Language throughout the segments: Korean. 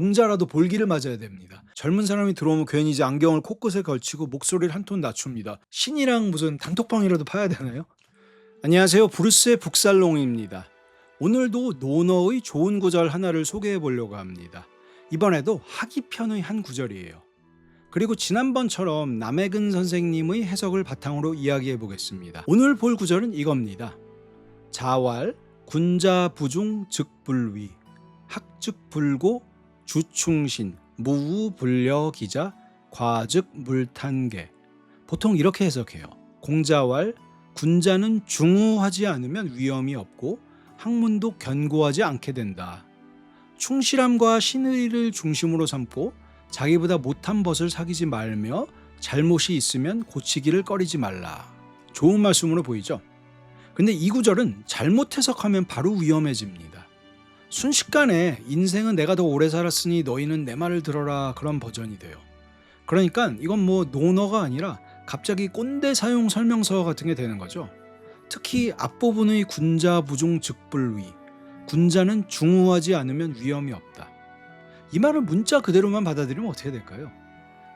공자라도 볼기를 맞아야 됩니다. 젊은 사람이 들어오면 괜히 이제 안경을 코끝에 걸치고 목소리를 한 톤 낮춥니다. 신이랑 무슨 단톡방이라도 파야 되나요? 안녕하세요. 브루스의 북살롱입니다. 오늘도 논어의 좋은 구절 하나를 소개해 보려고 합니다. 이번에도 하기편의 한 구절이에요. 그리고 지난번처럼 남해근 선생님의 해석을 바탕으로 이야기해 보겠습니다. 오늘 볼 구절은 이겁니다. 자왈 군자부중 즉불위 학즉불고 주충신 무우불려기자 과즉물탄계. 보통 이렇게 해석해요. 공자왈 군자는 중후하지 않으면 위험이 없고 학문도 견고하지 않게 된다. 충실함과 신의를 중심으로 삼고 자기보다 못한 벗을 사귀지 말며 잘못이 있으면 고치기를 꺼리지 말라. 좋은 말씀으로 보이죠? 근데 이 구절은 잘못 해석하면 바로 위험해집니다. 순식간에 인생은 내가 더 오래 살았으니 너희는 내 말을 들어라 그런 버전이 돼요. 그러니까 이건 뭐 논어가 아니라 갑자기 꼰대 사용 설명서 같은 게 되는 거죠. 특히 앞부분의 군자부중 즉불위, 군자는 중후하지 않으면 위험이 없다. 이 말을 문자 그대로만 받아들이면 어떻게 될까요?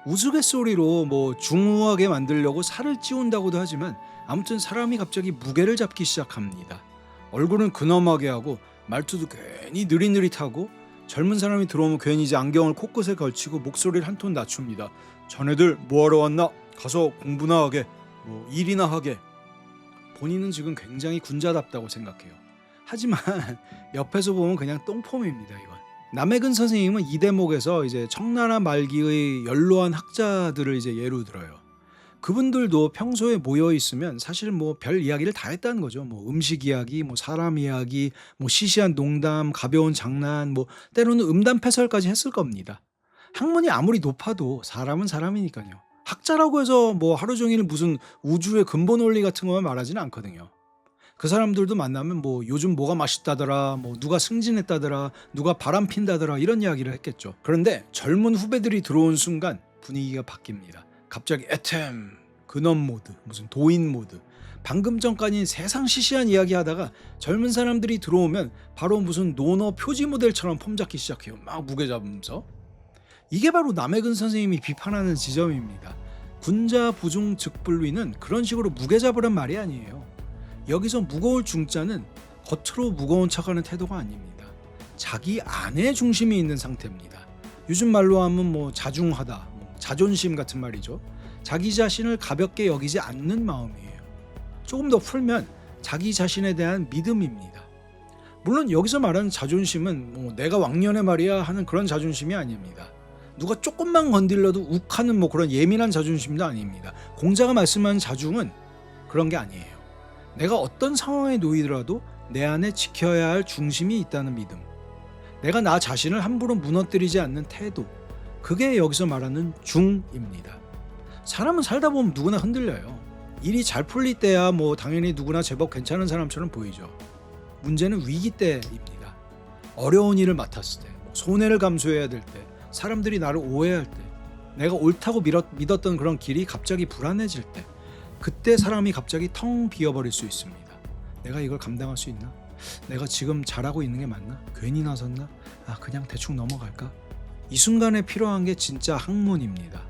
우스갯소리로 뭐 중후하게 만들려고 살을 찌운다고도 하지만 아무튼 사람이 갑자기 무게를 잡기 시작합니다. 얼굴은 근엄하게 하고 말투도 괜히 느릿느릿하고 젊은 사람이 들어오면 괜히 이제 안경을 코끝에 걸치고 목소리를 한 톤 낮춥니다. 자네들 뭐하러 왔나? 가서 공부나 하게, 뭐 일이나 하게. 본인은 지금 굉장히 군자답다고 생각해요. 하지만 옆에서 보면 그냥 똥폼입니다. 이건. 남해근 선생님은 이 대목에서 이제 청나라 말기의 연로한 학자들을 이제 예로 들어요. 그분들도 평소에 모여 있으면 사실 뭐 별 이야기를 다 했다는 거죠. 뭐 음식 이야기, 뭐 사람 이야기, 뭐 시시한 농담, 가벼운 장난, 뭐 때로는 음담패설까지 했을 겁니다. 학문이 아무리 높아도 사람은 사람이니까요. 학자라고 해서 뭐 하루 종일 무슨 우주의 근본 원리 같은 것만 말하지는 않거든요. 그 사람들도 만나면 뭐 요즘 뭐가 맛있다더라, 뭐 누가 승진했다더라, 누가 바람 핀다더라 이런 이야기를 했겠죠. 그런데 젊은 후배들이 들어온 순간 분위기가 바뀝니다. 갑자기 애템, 근엄 모드, 무슨 도인 모드. 방금 전까지 세상 시시한 이야기 하다가 젊은 사람들이 들어오면 바로 무슨 논어 표지 모델처럼 폼 잡기 시작해요. 막 무게 잡으면서. 이게 바로 남해근 선생님이 비판하는 지점입니다. 군자부중 즉불위는 그런 식으로 무게 잡으란 말이 아니에요. 여기서 무거울 중자는 겉으로 무거운 척하는 태도가 아닙니다. 자기 안에 중심이 있는 상태입니다. 요즘 말로 하면 뭐 자중하다, 자존심 같은 말이죠. 자기 자신을 가볍게 여기지 않는 마음이에요. 조금 더 풀면 자기 자신에 대한 믿음입니다. 물론 여기서 말하는 자존심은 뭐 내가 왕년에 말이야 하는 그런 자존심이 아닙니다. 누가 조금만 건들려도 욱하는 뭐 그런 예민한 자존심도 아닙니다. 공자가 말씀하는 자중은 그런 게 아니에요. 내가 어떤 상황에 놓이더라도 내 안에 지켜야 할 중심이 있다는 믿음. 내가 나 자신을 함부로 무너뜨리지 않는 태도. 그게 여기서 말하는 중입니다. 사람은 살다 보면 누구나 흔들려요. 일이 잘 풀릴 때야 뭐 당연히 누구나 제법 괜찮은 사람처럼 보이죠. 문제는 위기 때입니다. 어려운 일을 맡았을 때, 손해를 감수해야 될 때, 사람들이 나를 오해할 때, 내가 옳다고 믿었던 그런 길이 갑자기 불안해질 때, 그때 사람이 갑자기 텅 비어버릴 수 있습니다. 내가 이걸 감당할 수 있나? 내가 지금 잘하고 있는 게 맞나? 괜히 나섰나? 그냥 대충 넘어갈까? 이 순간에 필요한 게 진짜 학문입니다.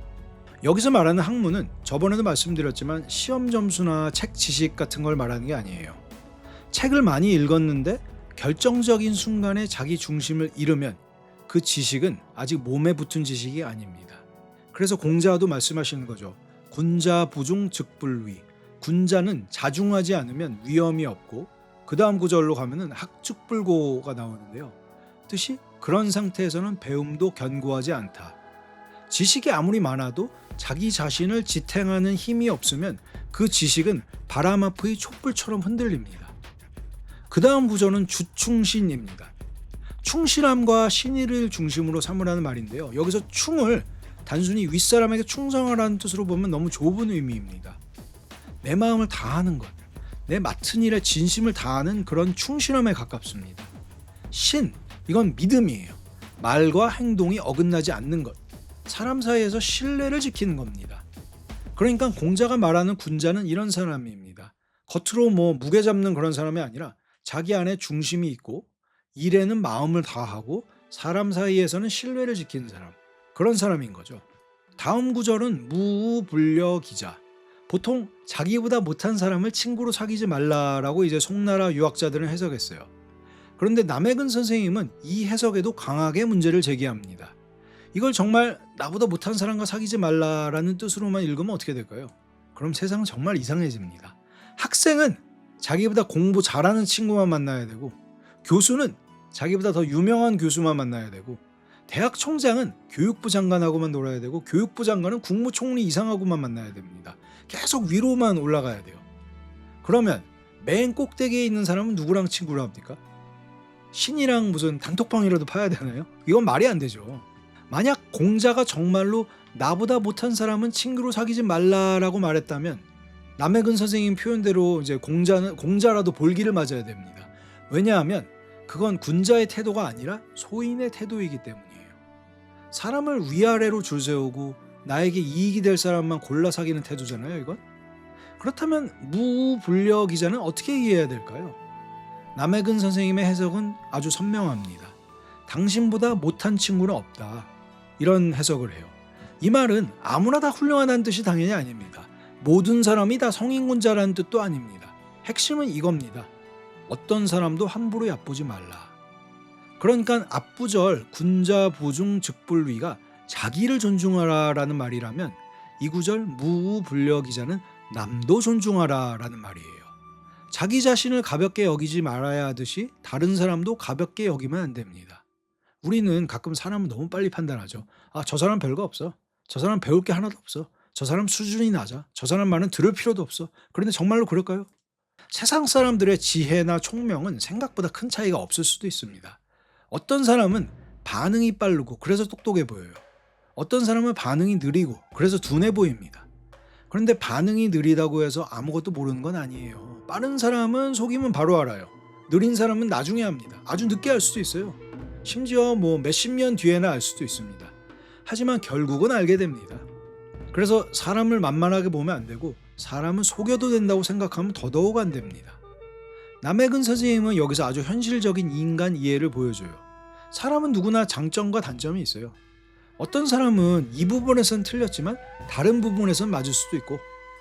여기서 말하는 학문은 저번에도 말씀드렸지만 시험 점수나 책 지식 같은 걸 말하는 게 아니에요. 책을 많이 읽었는데 결정적인 순간에 자기 중심을 잃으면 그 지식은 아직 몸에 붙은 지식이 아닙니다. 그래서 공자도 말씀하시는 거죠. 군자부중 즉불위. 군자는 자중하지 않으면 위험이 없고 그 다음 구절로 가면은 학즉불고가 나오는데요. 뜻이 그런 상태에서는 배움도 견고하지 않다. 지식이 아무리 많아도 자기 자신을 지탱하는 힘이 없으면 그 지식은 바람 앞의 촛불처럼 흔들립니다. 그 다음 구절은 주충신입니다. 충실함과 신의를 중심으로 삼으라는 말인데요. 여기서 충을 단순히 윗사람에게 충성하라는 뜻으로 보면 너무 좁은 의미입니다. 내 마음을 다하는 것, 내 맡은 일에 진심을 다하는 그런 충실함에 가깝습니다. 신, 이건 믿음이에요. 말과 행동이 어긋나지 않는 것, 사람 사이에서 신뢰를 지키는 겁니다. 그러니까 공자가 말하는 군자는 이런 사람입니다. 겉으로 뭐 무게 잡는 그런 사람이 아니라 자기 안에 중심이 있고 일에는 마음을 다하고 사람 사이에서는 신뢰를 지키는 사람, 그런 사람인 거죠. 다음 구절은 무불려기자. 보통 자기보다 못한 사람을 친구로 사귀지 말라라고 이제 송나라 유학자들은 해석했어요. 그런데 남해근 선생님은 이 해석에도 강하게 문제를 제기합니다. 이걸 정말 나보다 못한 사람과 사귀지 말라라는 뜻으로만 읽으면 어떻게 될까요? 그럼 세상은 정말 이상해집니다. 학생은 자기보다 공부 잘하는 친구만 만나야 되고, 교수는 자기보다 더 유명한 교수만 만나야 되고, 대학 총장은 교육부 장관하고만 놀아야 되고, 교육부 장관은 국무총리 이상하고만 만나야 됩니다. 계속 위로만 올라가야 돼요. 그러면 맨 꼭대기에 있는 사람은 누구랑 친구를 합니까? 신이랑 무슨 단톡방이라도 파야 되나요? 이건 말이 안 되죠. 만약 공자가 정말로 나보다 못한 사람은 친구로 사귀지 말라라고 말했다면 남해근 선생님 표현대로 이제 공자라도 볼기를 맞아야 됩니다. 왜냐하면 그건 군자의 태도가 아니라 소인의 태도이기 때문이에요. 사람을 위아래로 줄 세우고 나에게 이익이 될 사람만 골라 사귀는 태도잖아요, 이건? 그렇다면 무불려 기자는 어떻게 이해해야 될까요? 남해근 선생님의 해석은 아주 선명합니다. 당신보다 못한 친구는 없다. 이런 해석을 해요. 이 말은 아무나 다 훌륭하다는 뜻이 당연히 아닙니다. 모든 사람이 다 성인군자라는 뜻도 아닙니다. 핵심은 이겁니다. 어떤 사람도 함부로 얕보지 말라. 그러니까 앞구절 군자 보중 즉불위가 자기를 존중하라라는 말이라면 이 구절 무불려기자는 남도 존중하라라는 말이에요. 자기 자신을 가볍게 여기지 말아야 하듯이 다른 사람도 가볍게 여기면 안 됩니다. 우리는 가끔 사람을 너무 빨리 판단하죠. 아, 저 사람 별거 없어. 저 사람 배울 게 하나도 없어. 저 사람 수준이 낮아. 저 사람 말은 들을 필요도 없어. 그런데 정말로 그럴까요? 세상 사람들의 지혜나 총명은 생각보다 큰 차이가 없을 수도 있습니다. 어떤 사람은 반응이 빠르고 그래서 똑똑해 보여요. 어떤 사람은 반응이 느리고 그래서 둔해 보입니다. 그런데 반응이 느리다고 해서 아무것도 모르는 건 아니에요. 빠른 사람은 속이면 바로 알아요. 느린 사람은 나중에 합니다. 아주 늦게 알 수도 있어요. 심지어 몇십 년 뒤에나 알 수도 있습니다. 하지만 결국은 알게 됩니다. 그래서 사람을 만만하게 보면 안 되고 사람은 속여도 된다고 생각하면 더더욱 안 됩니다. 남해근 선생님은 여기서 아주 현실적인 인간 이해를 보여줘요. 사람은 누구나 장점과 단점이 있어요. 어떤 사람은 이 부분에선 틀렸지만 다른 부분에선 맞을 수도 있고,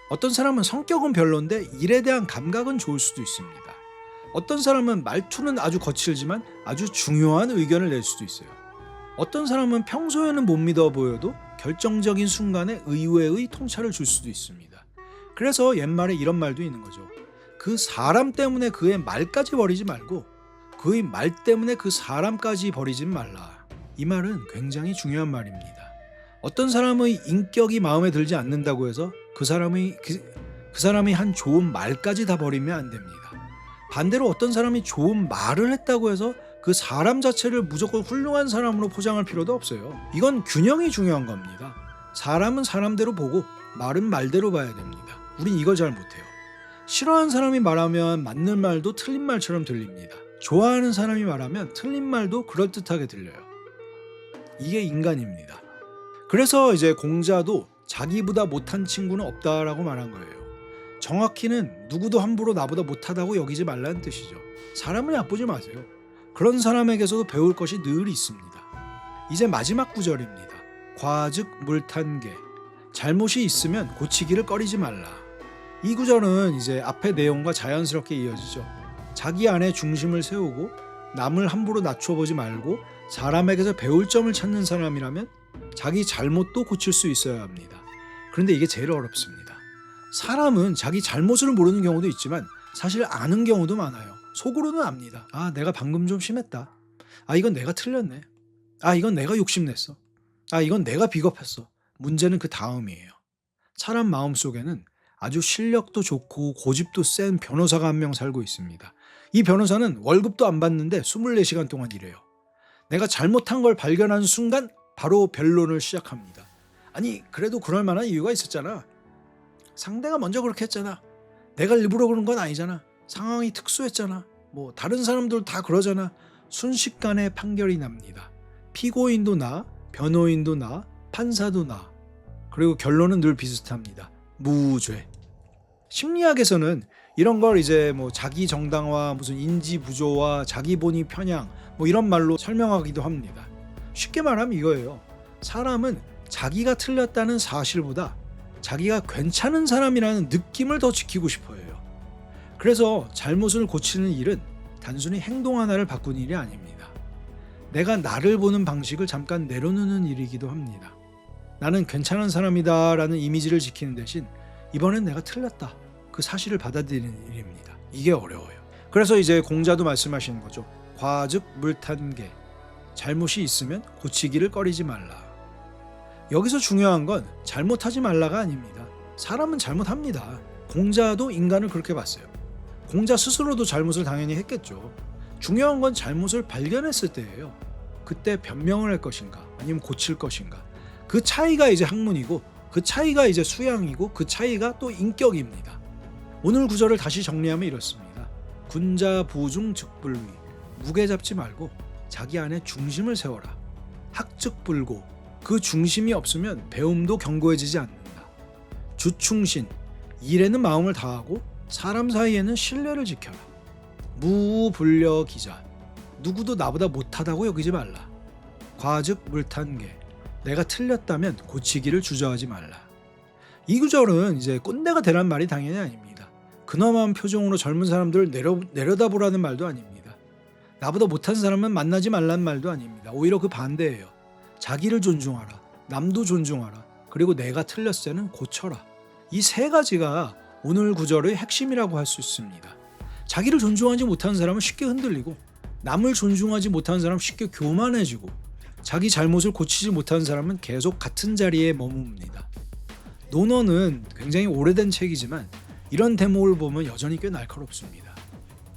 어떤 사람은 성격은 별론데 일에 대한 감각은 좋을 수도 있습니다. 어떤 사람은 말투는 아주 거칠지만 아주 중요한 의견을 낼 수도 있어요. 어떤 사람은 평소에는 못 믿어 보여도 결정적인 순간에 의외의 통찰을 줄 수도 있습니다. 그래서 옛말에 이런 말도 있는 거죠. 그 사람 때문에 그의 말까지 버리지 말고 그의 말 때문에 그 사람까지 버리지 말라. 이 말은 굉장히 중요한 말입니다. 어떤 사람의 인격이 마음에 들지 않는다고 해서 그 사람이 한 좋은 말까지 다 버리면 안 됩니다. 반대로 어떤 사람이 좋은 말을 했다고 해서 그 사람 자체를 무조건 훌륭한 사람으로 포장할 필요도 없어요. 이건 균형이 중요한 겁니다. 사람은 사람대로 보고 말은 말대로 봐야 됩니다. 우린 이걸 잘 못해요. 싫어하는 사람이 말하면 맞는 말도 틀린 말처럼 들립니다. 좋아하는 사람이 말하면 틀린 말도 그럴듯하게 들려요. 이게 인간입니다. 그래서 이제 공자도 자기보다 못한 친구는 없다라고 말한 거예요. 정확히는 누구도 함부로 나보다 못하다고 여기지 말라는 뜻이죠. 사람을 얕보지 마세요. 그런 사람에게서도 배울 것이 늘 있습니다. 이제 마지막 구절입니다. 과즉 물탄개. 잘못이 있으면 고치기를 꺼리지 말라. 이 구절은 이제 앞의 내용과 자연스럽게 이어지죠. 자기 안에 중심을 세우고 남을 함부로 낮춰보지 말고 사람에게서 배울 점을 찾는 사람이라면 자기 잘못도 고칠 수 있어야 합니다. 그런데 이게 제일 어렵습니다. 사람은 자기 잘못을 모르는 경우도 있지만 사실 아는 경우도 많아요. 속으로는 압니다. 아, 내가 방금 좀 심했다. 아, 이건 내가 틀렸네. 아, 이건 내가 욕심냈어. 아, 이건 내가 비겁했어. 문제는 그 다음이에요. 사람 마음속에는 아주 실력도 좋고 고집도 센 변호사가 한 명 살고 있습니다. 이 변호사는 월급도 안 받는데 24시간 동안 일해요. 내가 잘못한 걸 발견하는 순간 바로 변론을 시작합니다. 아니, 그래도 그럴 만한 이유가 있었잖아. 상대가 먼저 그렇게 했잖아. 내가 일부러 그런 건 아니잖아. 상황이 특수했잖아. 다른 사람들 다 그러잖아. 순식간에 판결이 납니다. 피고인도 나, 변호인도 나, 판사도 나. 그리고 결론은 늘 비슷합니다. 무죄. 심리학에서는 이런 걸 이제 뭐 자기 정당화, 무슨 인지 부조화, 자기 본위 편향 뭐 이런 말로 설명하기도 합니다. 쉽게 말하면 이거예요. 사람은 자기가 틀렸다는 사실보다 자기가 괜찮은 사람이라는 느낌을 더 지키고 싶어 해요. 그래서 잘못을 고치는 일은 단순히 행동 하나를 바꾸는 일이 아닙니다. 내가 나를 보는 방식을 잠깐 내려놓는 일이기도 합니다. 나는 괜찮은 사람이다 라는 이미지를 지키는 대신 이번엔 내가 틀렸다, 그 사실을 받아들이는 일입니다. 이게 어려워요. 그래서 이제 공자도 말씀하시는 거죠. 과즉 물탄개, 잘못이 있으면 고치기를 꺼리지 말라. 여기서 중요한 건 잘못하지 말라가 아닙니다. 사람은 잘못합니다. 공자도 인간을 그렇게 봤어요. 공자 스스로도 잘못을 당연히 했겠죠. 중요한 건 잘못을 발견했을 때예요. 그때 변명을 할 것인가 아니면 고칠 것인가. 그 차이가 이제 학문이고, 그 차이가 이제 수양이고, 그 차이가 또 인격입니다. 오늘 구절을 다시 정리하면 이렇습니다. 군자 부중 즉불위, 무게 잡지 말고 자기 안에 중심을 세워라. 학즉불고, 그 중심이 없으면 배움도 견고해지지 않는다. 주충신, 일에는 마음을 다하고 사람 사이에는 신뢰를 지켜라. 무불려기자, 누구도 나보다 못하다고 여기지 말라. 과즉 물탄개, 내가 틀렸다면 고치기를 주저하지 말라. 이 구절은 이제 꼰대가 되란 말이 당연히 아닙니다. 근엄한 표정으로 젊은 사람들을 내려다보라는 말도 아닙니다. 나보다 못한 사람은 만나지 말라는 말도 아닙니다. 오히려 그 반대예요. 자기를 존중하라, 남도 존중하라, 그리고 내가 틀렸을 때는 고쳐라. 이 세 가지가 오늘 구절의 핵심이라고 할 수 있습니다. 자기를 존중하지 못하는 사람은 쉽게 흔들리고, 남을 존중하지 못하는 사람은 쉽게 교만해지고, 자기 잘못을 고치지 못하는 사람은 계속 같은 자리에 머뭅니다. 논어는 굉장히 오래된 책이지만 이런 대목을 보면 여전히 꽤 날카롭습니다.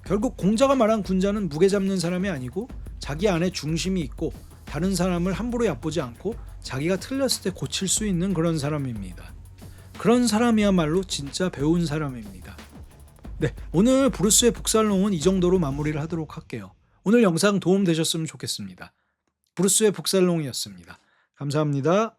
결국 공자가 말한 군자는 무게 잡는 사람이 아니고 자기 안에 중심이 있고 다른 사람을 함부로 얕보지 않고 자기가 틀렸을 때 고칠 수 있는 그런 사람입니다. 그런 사람이야말로 진짜 배운 사람입니다. 네, 오늘 브루스의 북살롱은 이 정도로 마무리를 하도록 할게요. 오늘 영상 도움 되셨으면 좋겠습니다. 브루스의 북살롱이었습니다. 감사합니다.